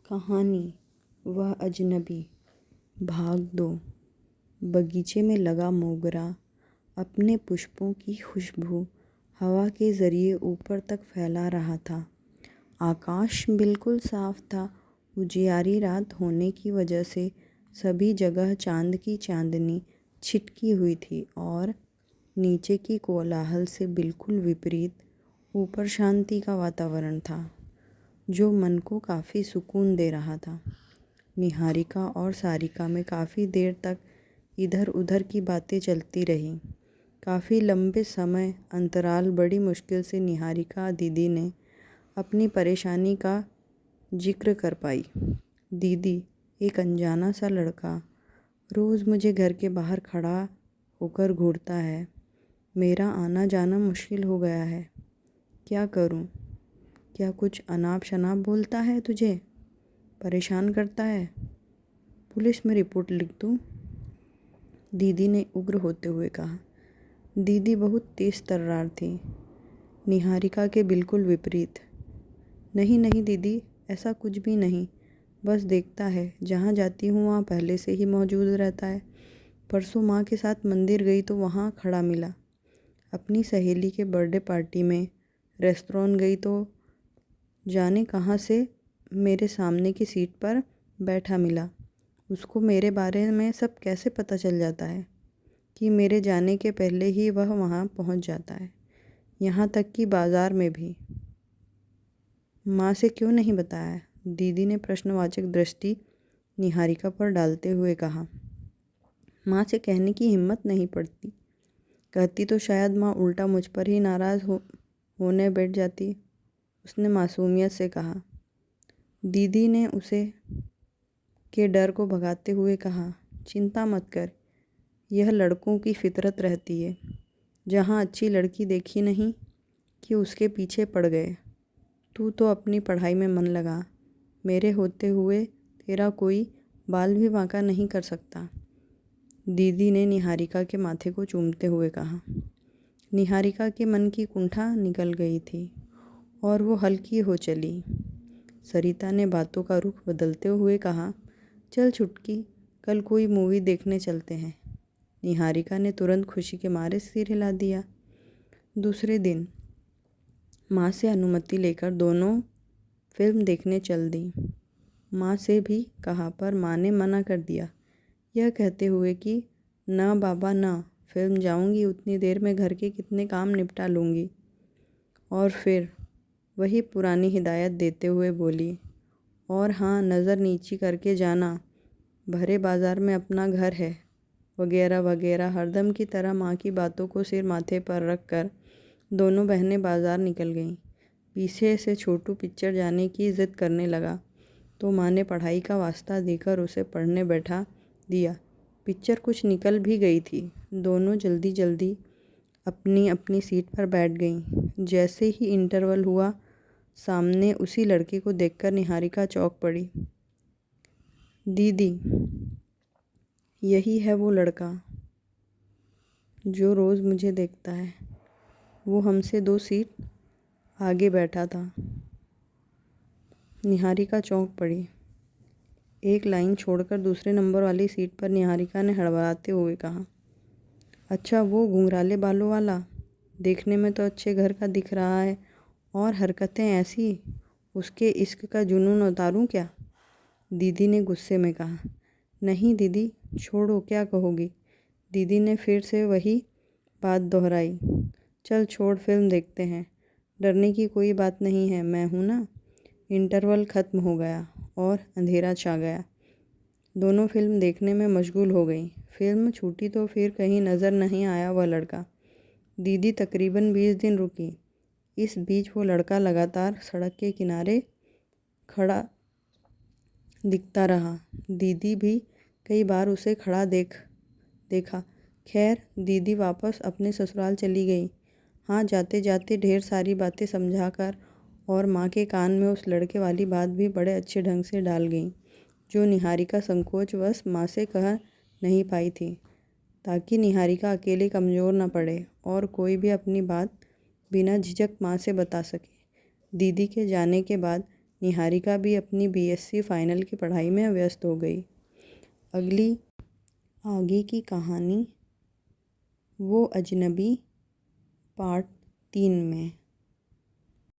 कहानी वह अजनबी। भाग 2। बगीचे में लगा मोगरा अपने पुष्पों की खुशबू हवा के जरिए ऊपर तक फैला रहा था। आकाश बिल्कुल साफ था। उजियारी रात होने की वजह से सभी जगह चांद की चांदनी छिटकी हुई थी और नीचे की कोलाहल से बिल्कुल विपरीत ऊपर शांति का वातावरण था, जो मन को काफ़ी सुकून दे रहा था। निहारिका और सारिका में काफ़ी देर तक इधर उधर की बातें चलती रहीं। काफ़ी लंबे समय अंतराल बड़ी मुश्किल से निहारिका दीदी ने अपनी परेशानी का जिक्र कर पाई। दीदी, एक अनजाना सा लड़का रोज़ मुझे घर के बाहर खड़ा होकर घूरता है। मेरा आना जाना मुश्किल हो गया है। क्या करूं? क्या कुछ अनाप शनाप बोलता है तुझे? परेशान करता है? पुलिस में रिपोर्ट लिख दूं? दीदी ने उग्र होते हुए कहा। दीदी बहुत तेज तर्रार थी, निहारिका के बिल्कुल विपरीत। नहीं नहीं दीदी, ऐसा कुछ भी नहीं, बस देखता है। जहाँ जाती हूँ वहाँ पहले से ही मौजूद रहता है। परसों माँ के साथ मंदिर गई तो वहाँ खड़ा मिला। अपनी सहेली के बर्थडे पार्टी में रेस्टोरेंट गई तो जाने कहाँ से मेरे सामने की सीट पर बैठा मिला। उसको मेरे बारे में सब कैसे पता चल जाता है कि मेरे जाने के पहले ही वह वहाँ पहुँच जाता है, यहाँ तक कि बाज़ार में भी। माँ से क्यों नहीं बताया? दीदी ने प्रश्नवाचक दृष्टि निहारिका पर डालते हुए कहा। माँ से कहने की हिम्मत नहीं पड़ती। कहती तो शायद माँ उल्टा मुझ पर ही नाराज़ होने बैठ जाती, उसने मासूमियत से कहा। दीदी ने उसे के डर को भगाते हुए कहा, चिंता मत कर, यह लड़कों की फितरत रहती है। जहाँ अच्छी लड़की देखी नहीं कि उसके पीछे पड़ गए। तू तो अपनी पढ़ाई में मन लगा, मेरे होते हुए तेरा कोई बाल भी बांका नहीं कर सकता। दीदी ने निहारिका के माथे को चूमते हुए कहा। निहारिका के मन की कुंठा निकल गई थी और वो हल्की हो चली। सरिता ने बातों का रुख बदलते हुए कहा, चल छुटकी, कल कोई मूवी देखने चलते हैं। निहारिका ने तुरंत खुशी के मारे सिर हिला दिया। दूसरे दिन माँ से अनुमति लेकर दोनों फिल्म देखने चल दी। माँ से भी कहा पर माँ ने मना कर दिया, यह कहते हुए कि ना बाबा ना, फिल्म जाऊंगी उतनी देर में घर के कितने काम निपटा लूँगी। और फिर वही पुरानी हिदायत देते हुए बोली, और हाँ, नज़र नीची करके जाना, भरे बाज़ार में अपना घर है, वगैरह वगैरह। हरदम की तरह माँ की बातों को सिर माथे पर रख कर दोनों बहनें बाज़ार निकल गईं। पीछे से छोटू पिक्चर जाने की ज़िद करने लगा तो माँ ने पढ़ाई का वास्ता देकर उसे पढ़ने बैठा दिया। पिक्चर कुछ निकल भी गई थी। दोनों जल्दी जल्दी अपनी अपनी सीट पर बैठ गईं। जैसे ही इंटरवल हुआ, सामने उसी लड़के को देखकर निहारिका चौंक पड़ी। दीदी, यही है वो लड़का जो रोज़ मुझे देखता है। वो हमसे 2 सीट आगे बैठा था। निहारिका चौंक पड़ी। एक लाइन छोड़कर दूसरे नंबर वाली सीट पर निहारिका ने हड़बड़ाते हुए कहा, अच्छा वो घुंघराले बालों वाला, देखने में तो अच्छे घर का दिख रहा है और हरकतें ऐसी, उसके इश्क का जुनून उतारूं क्या? दीदी ने गुस्से में कहा। नहीं दीदी, छोड़ो, क्या कहोगी? दीदी ने फिर से वही बात दोहराई। चल छोड़, फिल्म देखते हैं, डरने की कोई बात नहीं है, मैं हूँ ना। इंटरवल ख़त्म हो गया और अंधेरा छा गया। दोनों फिल्म देखने में मशगूल हो गई। फिल्म छूटी तो फिर कहीं नज़र नहीं आया वह लड़का। दीदी तकरीबन 20 दिन रुकी। इस बीच वो लड़का लगातार सड़क के किनारे खड़ा दिखता रहा। दीदी भी कई बार उसे खड़ा देखा। खैर, दीदी वापस अपने ससुराल चली गई। हाँ, जाते जाते ढेर सारी बातें समझाकर और माँ के कान में उस लड़के वाली बात भी बड़े अच्छे ढंग से डाल गई, जो निहारिका संकोचवश माँ से कह नहीं पाई थी, ताकि निहारिका अकेले कमज़ोर न पड़े और कोई भी अपनी बात बिना झिझक माँ से बता सके। दीदी के जाने के बाद निहारिका भी अपनी बीएससी फाइनल की पढ़ाई में व्यस्त हो गई। अगली आगे की कहानी वो अजनबी पार्ट 3 में।